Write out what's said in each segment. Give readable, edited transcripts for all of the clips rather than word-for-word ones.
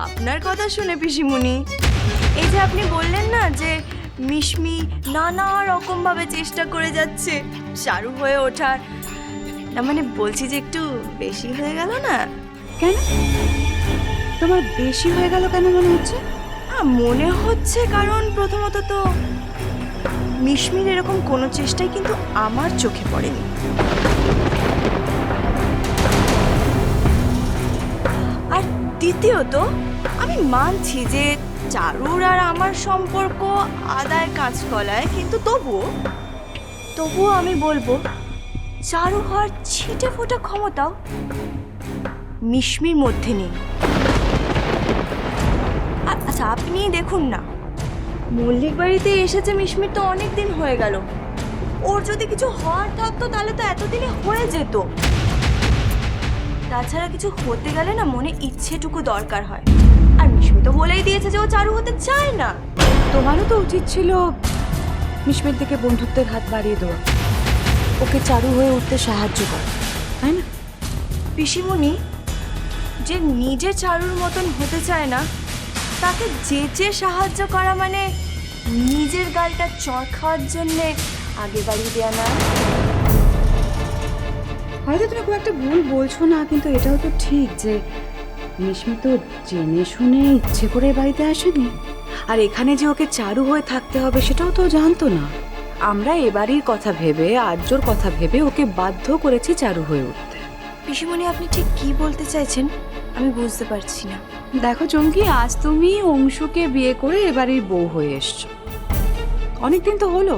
আপনার কথা শুনে পিসিমণি, এই যে আপনি বললেন না যে মিশমি নানা রকম ভাবে চেষ্টা করে যাচ্ছে চারু হয়ে ওঠার, না মানে বলছি যে একটু বেশি হয়ে গেল না? কেন তোমার বেশি হয়ে গেল কেন মনে হচ্ছে? মনে হচ্ছে কারণ প্রথমত তো মিশমির এরকম কোনো চেষ্টাই কিন্তু আমার চোখে পড়েনি। আর দ্বিতীয়ত আমি মানছি যে চারুর আর আমার সম্পর্ক আদায় কাঁচকলায়, কিন্তু তবুও আমি বলবো চারু হওয়ার ছিটে ফোটা ক্ষমতাও মিশমির মধ্যে নেই। আচ্ছা আপনি দেখুন না, মল্লিক বাড়িতে এসেছে মিশমির তো অনেক দিন হয়ে গেল। ওর যদি কিছু হওয়ার থাকতো তাহলে তো এতদিনে হয়ে যেত। তাছাড়া কিছু হতে গেলে না মনে ইচ্ছেটুকু দরকার হয়, আর মিশমি তো বলেই দিয়েছে যে ও চারু হতে চায় না। তোমারও তো উচিত ছিল মিশমির দিকে বন্ধুত্বের হাত বাড়িয়ে দেওয়া, ওকে চারু হয়ে উঠতে সাহায্য করা, তাই না? পিসিমণি, যে নিজে চারুর মতন হতে চায় না তাকে যে সাহায্য করা মানে নিজের গালটা চড় খাওয়ার জন্যে আগে বাড়িয়ে দেওয়া না? হয়তো তুমি খুব একটা ভুল বলছো না, কিন্তু এটাও তো ঠিক যে মিশমি তো জেনে শুনে ইচ্ছে করে বাড়িতে আসেনি, আর এখানে যে ওকে চারু হয়ে থাকতে হবে সেটাও তো জানতো না। আমরা এবারই কথা ভেবে, আর্যর কথা ভেবে ওকে বাধ্য করেছি চারু হয়ে উঠতে। পিসিমণি, আপনি ঠিক কি বলতে চাইছেন আমি বুঝতে পারছি না। দেখো চমকি, আজ তুমি অংশুকে বিয়ে করে এবারের বউ হয়ে এসছো, অনেকদিন তো হলো।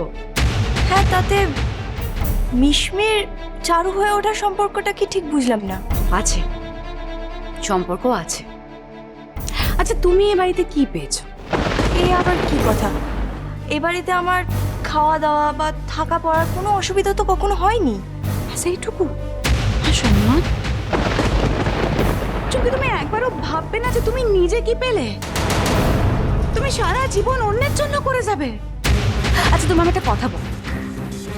হ্যাঁ, তাতে মিশমির চারু হয়ে ওঠার সম্পর্কটা কি ঠিক বুঝলাম না। আছে, সম্পর্ক আছে। আচ্ছা তুমি এ বাড়িতে কি পেয়েছো? এই আবার কি কথা? এ বাড়িতে আমার খাওয়া দাওয়া বা থাকা পড়ার কোনো অসুবিধা তো কখনো হয়নি। সেইটুকু সম্মান? চুকি, তুমি একবারও ভাববে না যে তুমি নিজে কি পেলে? তুমি সারা জীবন অন্যের জন্য করে যাবে। আচ্ছা তুমি আমাকে একটা কথা বল,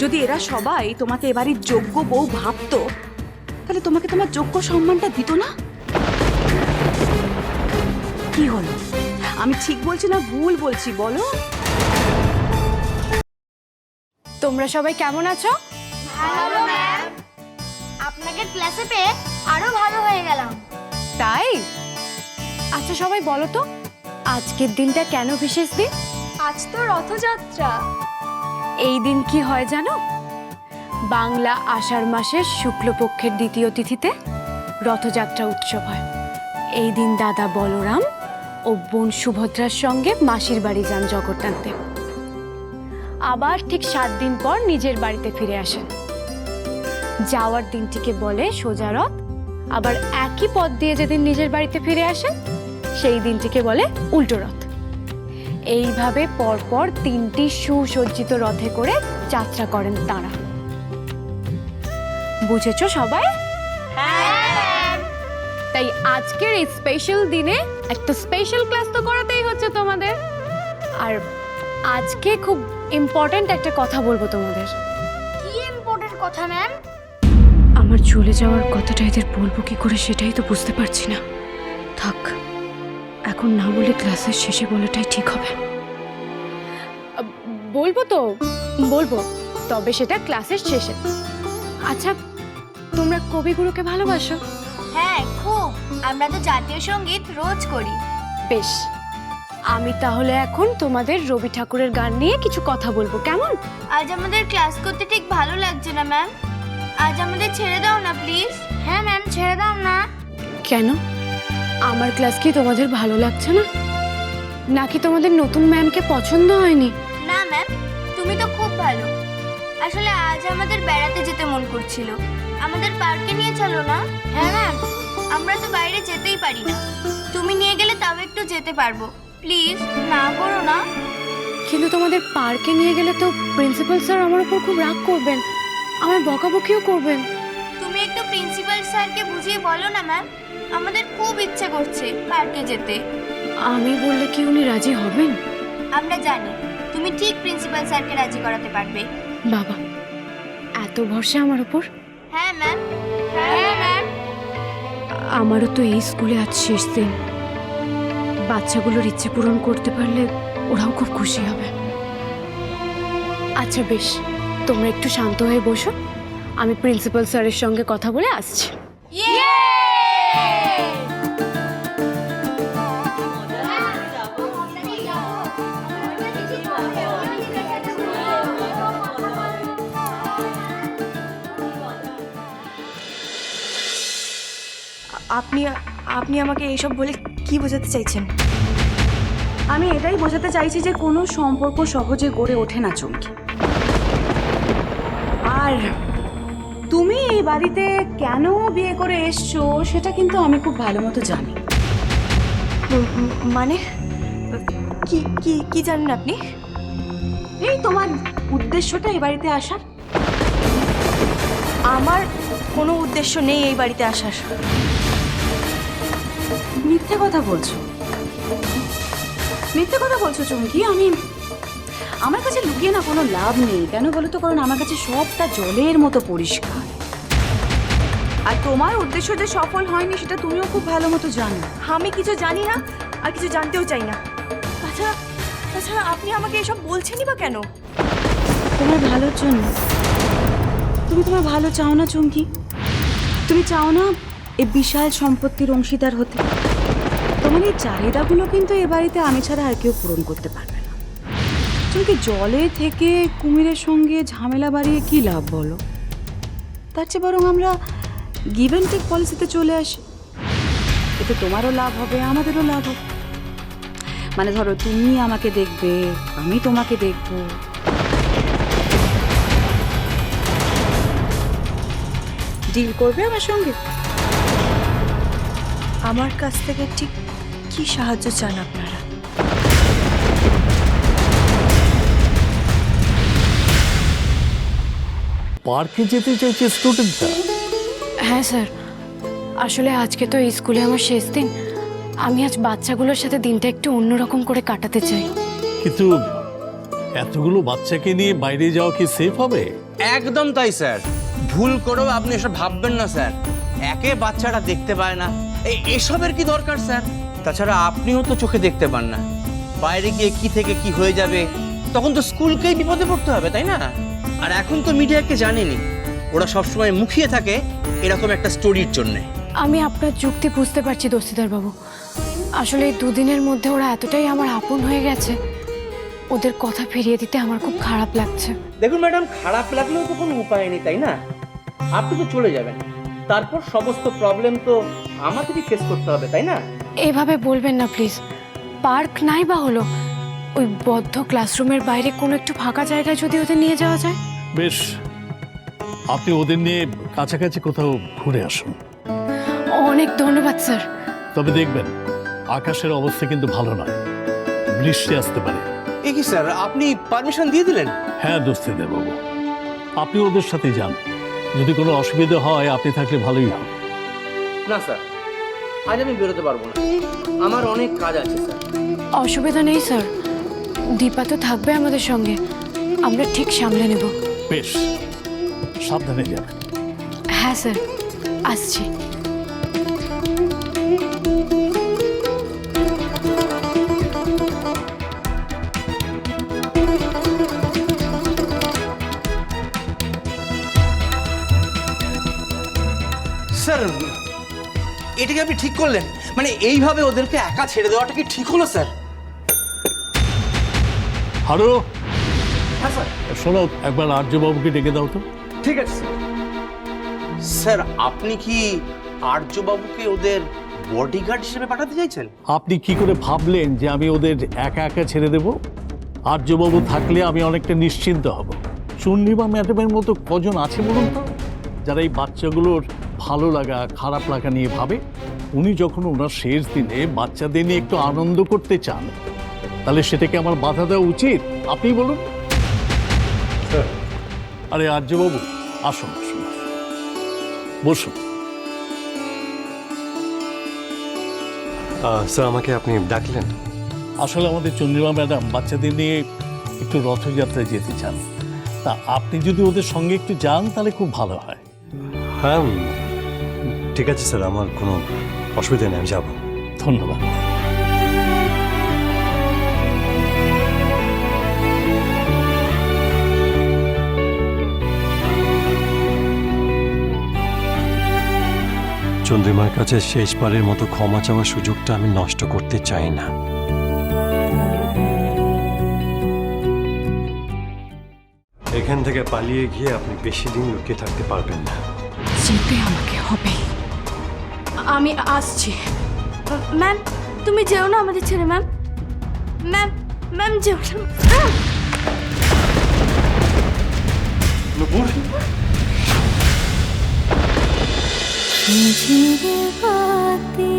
যদি এরা সবাই তোমাকে এবারই যোগ্য বউ ভাবতো তাহলে তোমাকে তোমার যোগ্য সম্মানটা দিত না? কি হলো, আমি ঠিক বলছি না ভুল বলছি বলো? তোমরা সবাই কেমন আছো? ভালো ম্যাম, আপনাকে ক্লাসে পেয়ে আরো ভালো হয়ে গেলাম। তাই? আচ্ছা সবাই বলো তো, আজকের দিনটা কেন বিশেষ দিন? আজ তো রথযাত্রা। এই দিন কি হয় জানো? বাংলা আষাঢ় মাসের শুক্লপক্ষের দ্বিতীয় তিথিতে রথযাত্রা উৎসব হয়। এই দিন দাদা বলরাম ও বোন সুভদ্রার সঙ্গে মাসির বাড়ি যান জগৎ টানতে। আবার ঠিক 7 দিন পর নিজের বাড়িতে ফিরে আসেন। যাওয়ার দিনটিকে বলে সোজা রথ, আবার একই পথ দিয়ে যেদিন নিজের বাড়িতে ফিরে আসেন সেই দিনটিকে বলে উল্টো রথ। এইভাবে পরপর 3টি সুসজ্জিত রথে করে যাত্রা করেন তাঁরা। বুঝেছো সবাই? তাই আজকের এই স্পেশাল দিনে একটা স্পেশাল ক্লাস তো করাতেই হচ্ছে তোমাদের। আর আজকে খুব ইম্পর্ট্যান্ট একটা কথা বলবো তোমাদের। কি ইম্পর্টেন্ট কথা ম্যাম? আমার চলে যাওয়ার কথাটা এদের বলবো কি করে সেটাই তো বুঝতে পারছি না। থাক, এখন না বলে ক্লাসের শেষে বলাটাই ঠিক হবে। বলবো তো বলবো, তবে সেটা ক্লাসের শেষে। আচ্ছা, তোমরা কবিগুরুকে ভালোবাসো? হ্যাঁ খুব, আমরা তো জাতীয় সঙ্গীত রোজ করি। বেশ, আমি তাহলে এখন তোমাদের রবি ঠাকুরের গান নিয়ে কিছু কথা বলবো, কেমন? আজ আমাদের ক্লাস করতে ঠিক ভালো লাগছে না ম্যাম, আজ আমাদের ছেড়ে দাও না প্লিজ। হ্যাঁ ম্যাম, ছেড়ে দাও না। কেন, আমার ক্লাস কি তোমাদের ভালো লাগছে না? নাকি তোমাদের নতুন ম্যামকে পছন্দ হয়নি? না ম্যাম, তুমি তো খুব ভালো। আসলে আজ আমাদের বেড়াতে যেতে মন করছিল, আমাদের পার্কে নিয়ে চলো না? হ্যাঁ ম্যাম, আমরা তো বাইরে যেতেই পারি না, তুমি নিয়ে গেলে তাও একটু যেতে পারবো। প্লিজ না করো না। কিন্তু তোমাদের পার্কে নিয়ে গেলে তো প্রিন্সিপাল স্যার আমার উপর খুব রাগ করবেন, আমার বকাবকিও করবেন। তুমি একটু প্রিন্সিপাল স্যারকে বুঝিয়ে বলো না ম্যাম, আমাদের খুব ইচ্ছে করছে পার্কে যেতে। আমি বললে কি উনি রাজি হবেন? আমরা জানি তুমি ঠিক প্রিন্সিপাল স্যারকে রাজি করাতে পারবে। বাবা, এত ভরসা আমার উপর? হ্যাঁ ম্যাম। হ্যাঁ ম্যাম। আমারও তো এই স্কুলে আজ শেষ দিন। বাচ্চাগুলোর ইচ্ছে পূরণ করতে পারলে ওরাও খুব খুশি হবে। আচ্ছা বেশ, তোমরা একটু শান্ত হয়ে বসো, আমি প্রিন্সিপাল স্যারের সঙ্গে কথা বলে আসছি। আপনি আপনি আমাকে এইসব বলে কি বোঝাতে চাইছেন? আমি এটাই বোঝাতে চাইছি যে কোনো সম্পর্ক সহজে গড়ে ওঠে না চুমকি। আর তুমি এই বাড়িতে কেন বিয়ে করে এসছো সেটা কিন্তু আমি খুব ভালো মতো জানি। মানে কি কি কি জানেন আপনি? এই তোমার উদ্দেশ্যটা এই বাড়িতে আসার। আমার কোনো উদ্দেশ্য নেই এই বাড়িতে আসার। মিথ্যে কথা বলছো, মিথ্যে কথা বলছো চুমকি। আমার কাছে লুকিয়ে না কোনো লাভ নেই। কেন বলো তো? কারণ আমার কাছে সবটা জলের মতো পরিষ্কার। আর তোমার উদ্দেশ্য যে সফল হয়নি সেটা তুমিও খুব ভালো মতো জানো। আমি কিছু জানি না আর কিছু জানতেও চাই না। তাছাড়া তাছাড়া আপনি আমাকে এসব বলছেনই বা কেন? তোমার ভালোর জন্য। তুমি তোমার ভালো চাও না চুমকি? তুমি চাও না এই বিশাল সম্পত্তির অংশীদার হতে? তোমার এই চাহিদাগুলো কিন্তু এ বাড়িতে আমি ছাড়া আর কেউ পূরণ করতে পারবে না। চুমকি, জলে থেকে কুমিরের সঙ্গে ঝামেলা বাড়িয়ে কি লাভ বলো? তার চেয়ে বরং আমরা গিভ অ্যান্ড টেক পলিসিতে চলে আসি। এতে তোমারও লাভ হবে, আমাদেরও লাভ হবে। মানে ধরো, তুমি আমাকে দেখবে, আমি তোমাকে দেখবো। ডিল করবে আমার সঙ্গে? আমার কাছ থেকে ঠিক কি সাহায্য চান আপনারা? পার্কে যেতে চাইছে স্টুডেন্টরা? হ্যাঁ স্যার, আসলে আজকে তো স্কুলে আমার শেষ দিন। আমি আজ বাচ্চাগুলোর সাথে দিনটা একটু অন্যরকম করে কাটাতে চাই। কিন্তু এতগুলো বাচ্চাকে নিয়ে বাইরে যাওয়া কি সেফ হবে? একদম তাই স্যার, ভুল করেও আপনি এসব ভাববেন না স্যার। একে বাচ্চারা দেখতে পায় না, এসবের কি দরকার স্যার? তাছাড়া আপনিও তো চোখে দেখতে পান না, বাইরে গিয়ে কি থেকে কি হয়ে যাবে, তখন তো স্কুলকেই বিপদে পড়তে হবে, তাই না? আর এখন তো মিডিয়াকে জানেনি, ওরা সবসময় মুখিয়ে থাকে এরকম একটা স্টোরির জন্যে। আমি আপনার যুক্তি বুঝতে পারছি দস্তিদার বাবু। আসলে এই দুদিনের মধ্যে ওরা এতটাই আমার আপন হয়ে গেছে, ওদের কথা ফিরিয়ে দিতে আমার খুব খারাপ লাগছে। দেখুন ম্যাডাম, খারাপ লাগলেও তো কোনো উপায় নেই, তাই না? আপনি তো চলে যাবেন, তারপর সমস্ত প্রবলেম তো আমাদেরই ফেস করতে হবে, তাই না? এভাবে বলবেন না প্লিজ। পার্ক নাই বা হলো, ওই বদ্ধ ক্লাসরুমের বাইরে কোনো একটু ফাঁকা জায়গায় যদি ওদের নিয়ে যাওয়া যায়। বেশ, আপনি ওদের নিয়ে কাছাকাছি কোথাও ঘুরে আসুন। অনেক ধন্যবাদ স্যার। তবে দেখবেন, আকাশের অবস্থা কিন্তু ভালো নয়, বৃষ্টি আসতে পারে। এ কি স্যার, আপনি পারমিশন দিয়ে দিলেন? হ্যাঁ দোস্তিদের বাবু, আপনি ওদের সাথে যান। যদি কোনো অসুবিধা হয় আপনি থাকলে ভালোই হবে। না স্যার, আজ আমি বেরোতে পারবো না, আমার অনেক কাজ আছে স্যার। অসুবিধা নেই স্যার, দীপা তো থাকবে আমাদের সঙ্গে, আমরা ঠিক সামলে নেব। বেশ, সাবধানে যান। হ্যাঁ স্যার, আসছি। স্যার, এটা কি আপনি ঠিক করলেন? মানে এইভাবে ওদেরকে একা ছেড়ে দেওয়াটা কি ঠিক হলো স্যার? আরো হ্যাঁ স্যার। শোনো, একবার আর্যবাবুকে ডেকে দাও তো। ঠিক আছে স্যার। স্যার, আপনি কি আর্যবাবুকে ওদের বডিগার্ড হিসেবে পাঠাতে চাইছেন? আপনি কি করে ভাবলেন যে আমি ওদের একা একা ছেড়ে দেব? আর্যবাবু থাকলে আমি অনেকটা নিশ্চিন্ত হব। চন্দ্রিমা ম্যাডামের মতো কজন আছে বলুন তো, যারা এই বাচ্চাগুলোর ভালো লাগা খারাপ লাগা নিয়ে ভাবে? উনি যখন ওনার শেষ দিনে বাচ্চাদের নিয়ে একটু আনন্দ করতে চান, তাহলে সেটাকে আমার বাধা দেওয়া উচিত? আপনি বলুন। আরে আর্যবাবু, আসুন আসুন, বসুন। স্যার, আমাকে আপনি ডাকলেন? আসলে আমাদের চন্দ্রিমা ম্যাডাম বাচ্চাদের নিয়ে একটু রথযাত্রায় যেতে চান, তা আপনি যদি ওদের সঙ্গে একটু যান তাহলে খুব ভালো হয়। হ্যাঁ, ঠিক আছে স্যার, আমার কোনো অসুবিধা নেই, আমি যাব। ধন্যবাদ। চন্দ্রিমার কাছে শেষবারের মতো ক্ষমা চাওয়ার সুযোগটা আমি নষ্ট করতে চাই না। এখান থেকে পালিয়ে গিয়ে আপনি বেশি দিন লুকিয়ে থাকতে পারবেন না। যেতে আমাকে হবে। আমি আসছি। ম্যাম তুমি যেও না আমাদের ছেড়ে ম্যাম। ম্যাম ম্যাম যেও না। নূপুর, ঝিরে বাতি